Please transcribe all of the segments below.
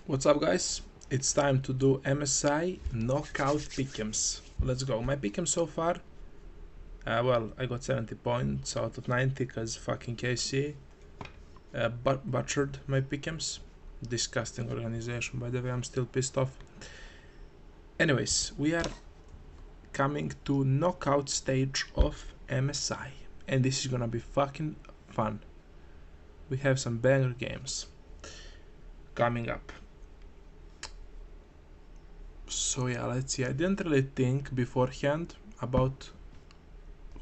What's up, guys? It's time to do MSI Knockout Pickems. Let's go. My Pickems so far, well, I got 70 points out of 90 because fucking KC butchered my Pickems. Disgusting organization, by the way, I'm still pissed off. Anyways, we are coming to knockout stage of MSI, and this is gonna be fucking fun. We have some banger games coming up. So yeah, let's see. I didn't really think beforehand about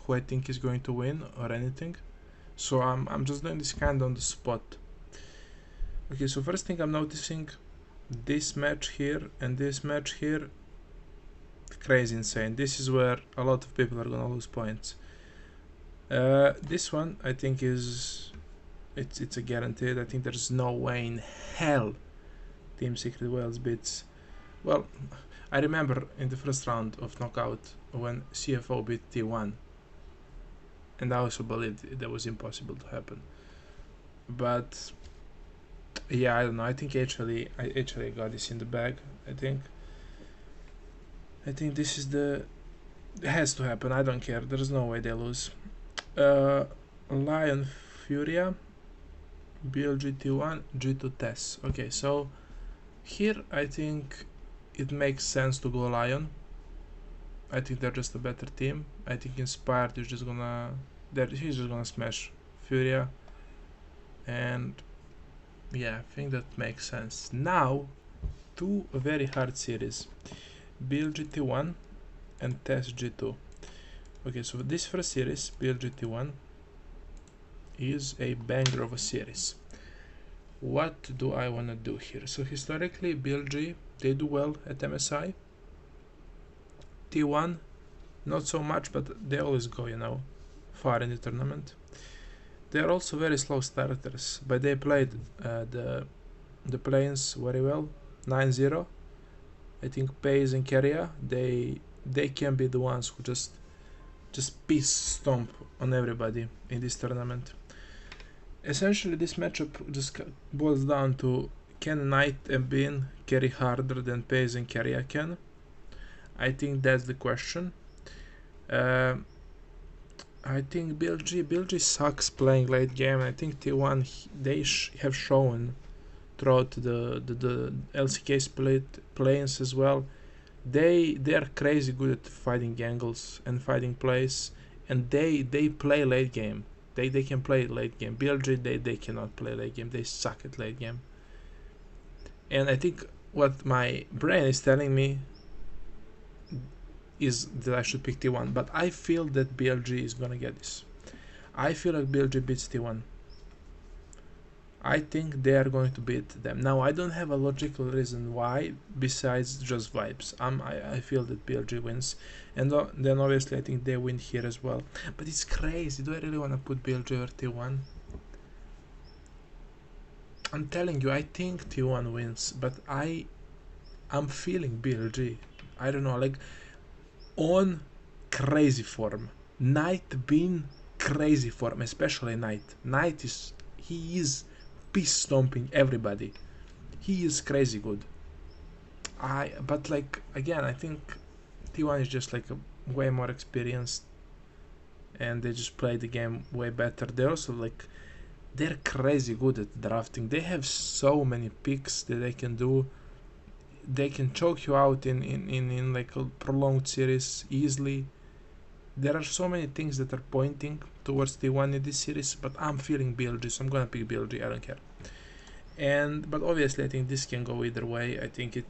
who I think is going to win or anything, so I'm just doing this kind of on the spot. Okay, so first thing I'm noticing, this match here and this match here, crazy insane. This is where a lot of people are gonna lose points. This one I think it's a guaranteed. I think there's no way in hell Team Secret Wales beats. Well, I remember in the first round of knockout when CFO beat T1, and I also believed that was impossible to happen. But yeah, I don't know. I think I actually got this in the bag. I think this is it has to happen. I don't care. There's no way they lose. Lion Furia, BLG T1, G2 Tess. Okay, so here I think it makes sense to go Lion. I think they're just a better team. I think Inspired is just gonna he's just gonna smash Furia, and yeah, I think that makes sense. Now two very hard series, BLG T1 and TES G2. Okay, so this first series, BLG T1, is a banger of a series. What do I want to do here? So historically, BLG, they do well at MSI. T1, not so much, but they always go, far in the tournament. They are also very slow starters, but they played the planes very well. 9-0. I think Pace and Keria, they can be the ones who just piece stomp on everybody in this tournament. Essentially, this matchup just boils down to, can Knight and Bean carry harder than Pace and Keria can? I think that's the question. I think BLG sucks playing late game. I think T1 they have shown throughout the LCK split planes as well. They are crazy good at fighting angles and fighting plays, and they play late game. They can play late game. BLG they cannot play late game. They suck at late game. And I think what my brain is telling me is that I should pick T1, but I feel that BLG is gonna get this. I feel like BLG beats T1. I think they are going to beat them. Now, I don't have a logical reason why, besides just vibes. I feel that BLG wins, and then obviously I think they win here as well. But it's crazy. Do I really want to put BLG or T1? I'm telling you, I think T1 wins, but I'm feeling BLG. I don't know, like on crazy form. Knight been crazy form, especially Knight. Knight he is piece stomping everybody. He is crazy good. But like again, I think T1 is just like a way more experienced, and they just play the game way better. They're also like they're crazy good at drafting. They have so many picks that they can do. They can choke you out in like a prolonged series easily. There are so many things that are pointing towards T1 in this series, but I'm feeling BLG, so I'm gonna pick BLG. I don't care. But obviously, I think this can go either way. I think it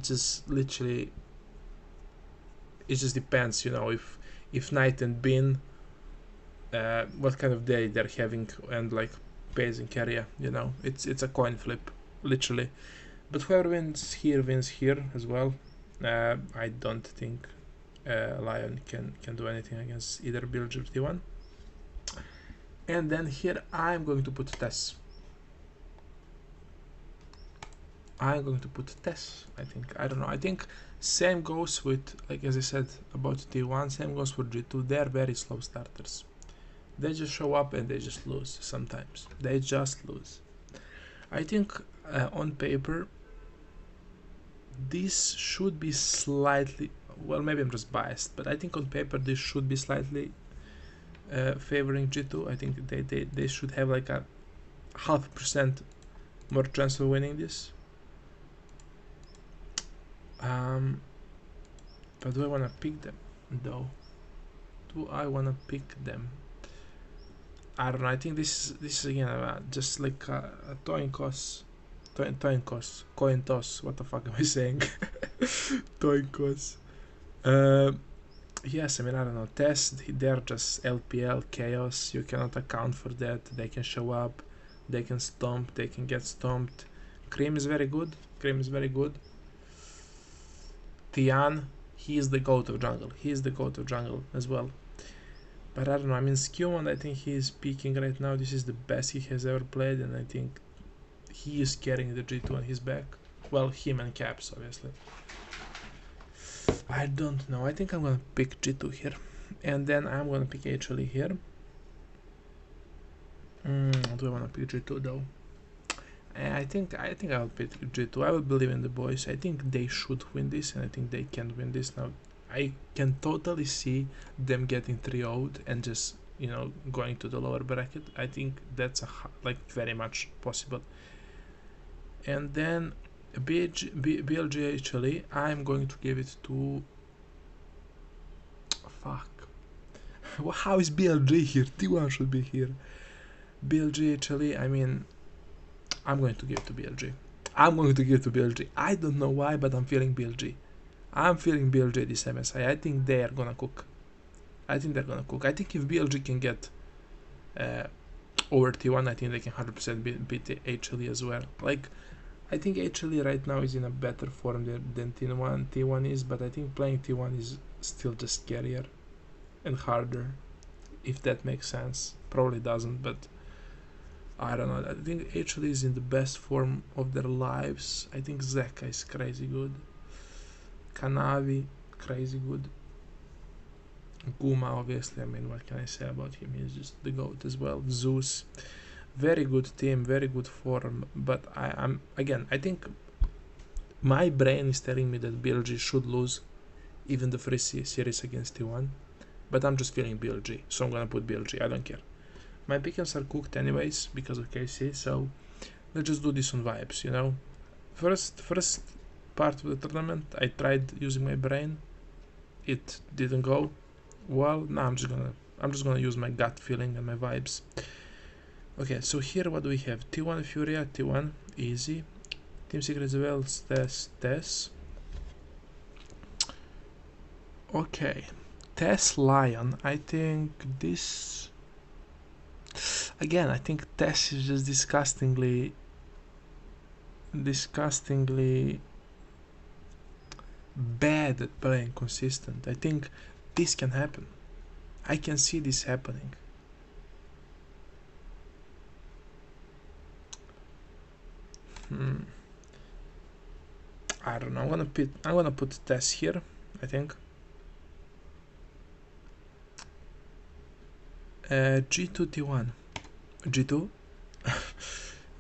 just literally it just depends, if Knight and Bean, what kind of day they're having, and like Pace and Keria, it's a coin flip, literally. But whoever wins here as well. I don't think Lion can do anything against either BLG or T1. And then here I'm going to put Tess. I think. I don't know. I think same goes with, like as I said about T1, same goes for G2. They're very slow starters. They just show up and they just lose sometimes. They just lose. I think on paper this should be slightly, well, maybe I'm just biased, but I think on paper this should be slightly favoring G2. I think they should have like a 0.5% more chance of winning this. But do I want to pick them though? Do I want to pick them? I don't know. I think this is again just like a coin toss. What the fuck am I saying? Coin toss. Yes, I mean, I don't know. Test, they're just LPL chaos. You cannot account for that. They can show up, they can stomp, they can get stomped. Cream is very good. Tian, he is the goat of jungle as well. But I don't know. I mean, Skewman, I think he is peaking right now. This is the best he has ever played, and I think he is carrying the G2 on his back. Well, him and Caps, obviously. I don't know. I think I'm gonna pick G2 here, and then I'm gonna pick HLE here. Do I wanna pick G2 though? I think I'll pick G2. I will believe in the boys. I think they should win this, and I think they can win this. Now, I can totally see them getting 3-0'd and just, you know, going to the lower bracket. I think that's like very much possible. And then BLG HLE, I'm going to give it to... Fuck. How is BLG here? T1 should be here. BLG HLE, I mean, I'm going to give it to BLG. I don't know why, but I'm feeling BLG. I'm feeling BLG this MSI. I think they are gonna cook. I think if BLG can get over T1, I think they can 100% beat HLE as well. Like, I think HLE right now is in a better form than T1 is, but I think playing T1 is still just scarier and harder, if that makes sense. Probably doesn't, but I don't know. I think HLE is in the best form of their lives. I think Zeka is crazy good. Kanavi, crazy good. Guma, obviously, I mean, what can I say about him? He's just the GOAT as well. Zeus, very good team, very good form, but I think my brain is telling me that BLG should lose even the free series against T1, but I'm just feeling BLG, so I'm gonna put BLG. I don't care. My pickings are cooked anyways because of KC, so let's just do this on vibes, you know. First part of the tournament, I tried using my brain. It didn't go well. Now I'm just gonna use my gut feeling and my vibes. Okay, so here what do we have? T1 Furia, T1 easy. Team Secrets Wells, Tess. Okay, Tess Lion. I think this. Again, I think Tess is just disgustingly bad at playing consistent. I think this can happen. I can see this happening. I don't know. I'm gonna put Tess here, I think. G2 T1. G2?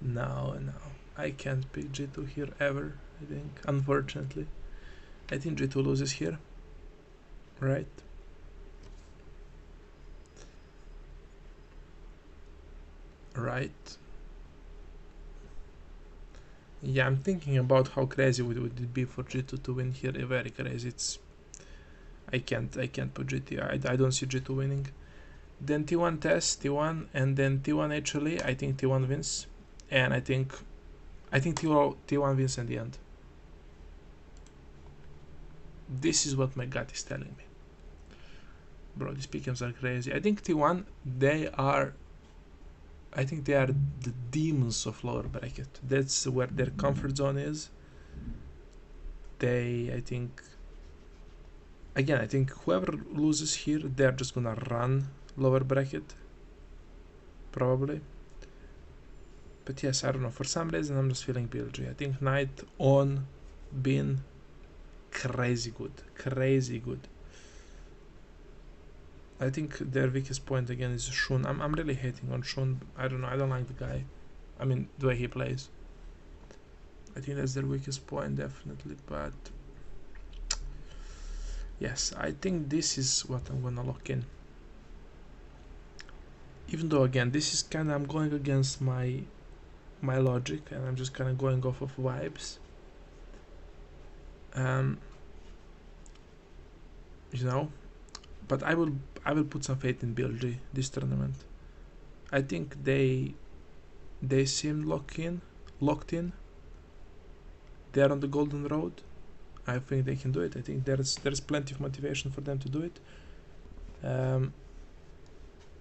No, I can't pick G2 here ever, I think, unfortunately. I think G2 loses here, right? Yeah, I'm thinking about how crazy would it be for G2 to win here. Very crazy. I can't put GT. I don't see G2 winning. Then T1 Test, T1, and then T1 actually. I think T1 wins, and I think T1 wins in the end. This is what my gut is telling me. Bro, these pickings are crazy. I think T1, they are the demons of lower bracket. That's where their comfort zone is. I think whoever loses here, they're just gonna run lower bracket, probably. But yes, I don't know. For some reason, I'm just feeling BLG. I think Knight on Bin, crazy good. I think their weakest point again is Shun. I'm really hating on Shun. I don't know. I don't like the guy. I mean, the way he plays. I think that's their weakest point, definitely. But yes, I think this is what I'm gonna lock in. Even though again, this is kind of, I'm going against my logic, and I'm just kind of going off of vibes. You know, but I will put some faith in BLG this tournament. I think they seem locked in. They're on the golden road. I think they can do it. I think there's plenty of motivation for them to do it.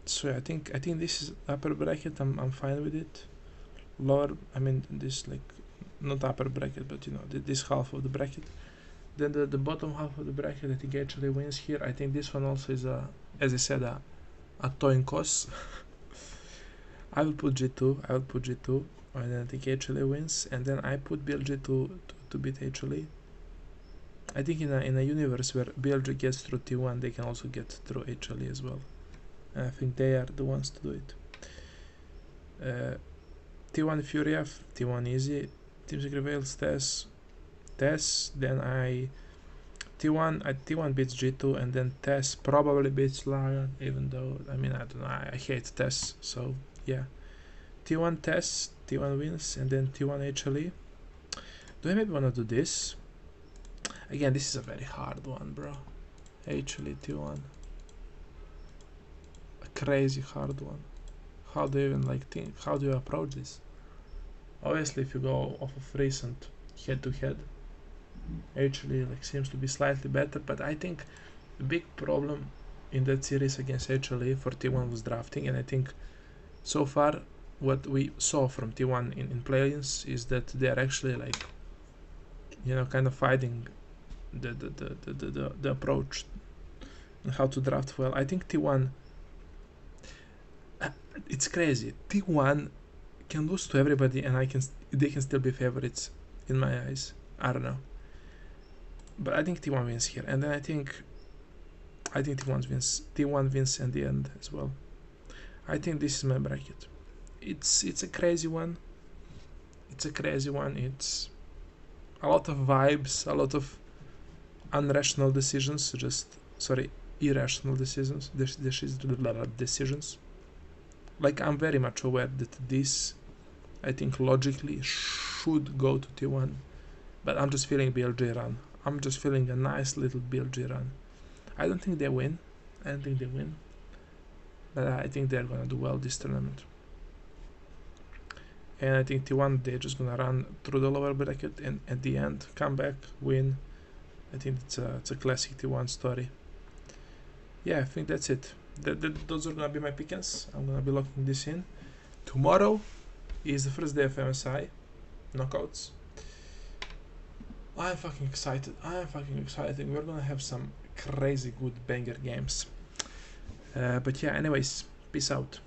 So I think this is upper bracket. I'm fine with it. Lower, I mean this, like, not upper bracket, but you know, this half of the bracket. Then the bottom half of the bracket, I think actually wins here. I think this one also is as I said, a toin toss. I will put G2, and then I think HLA wins, and then I put BLG to beat HLA. I think in a universe where BLG gets through T1, they can also get through HLA as well. And I think they are the ones to do it. T1 Furiev, T1 easy, Team Secret Veils, Tess, then T1 beats G2, and then Tess probably beats Lion, even though, I mean, I don't know, I hate Tess, so yeah. T1 Tess, T1 wins, and then T1 HLE. Do I maybe wanna do this? Again, this is a very hard one, bro. HLE T1. A crazy hard one. How do you even think? How do you approach this? Obviously, if you go off of recent head-to-head, HLE seems to be slightly better, but I think the big problem in that series against HLE for T1 was drafting, and I think so far what we saw from T1 in play-ins is that they are actually kind of fighting the approach and how to draft well. I think T1, it's crazy. T1 can lose to everybody, and they can still be favorites in my eyes. I don't know, but I think T1 wins here, and then I think T1 wins in the end as well. I think this is my bracket. It's a crazy one. It's a lot of vibes, a lot of irrational decisions. Decisions. I'm very much aware that this, I think, logically should go to T1, but I'm just feeling BLG run. I'm just feeling a nice little BLG run. I don't think they win, but I think they're gonna do well this tournament. And I think T1, they're just gonna run through the lower bracket and at the end come back, win. I think it's a classic T1 story. Yeah, I think that's it. Those are gonna be my pickings. I'm gonna be locking this in. Tomorrow is the first day of MSI knockouts. I'm fucking excited. We're gonna have some crazy good banger games. But yeah, anyways, peace out.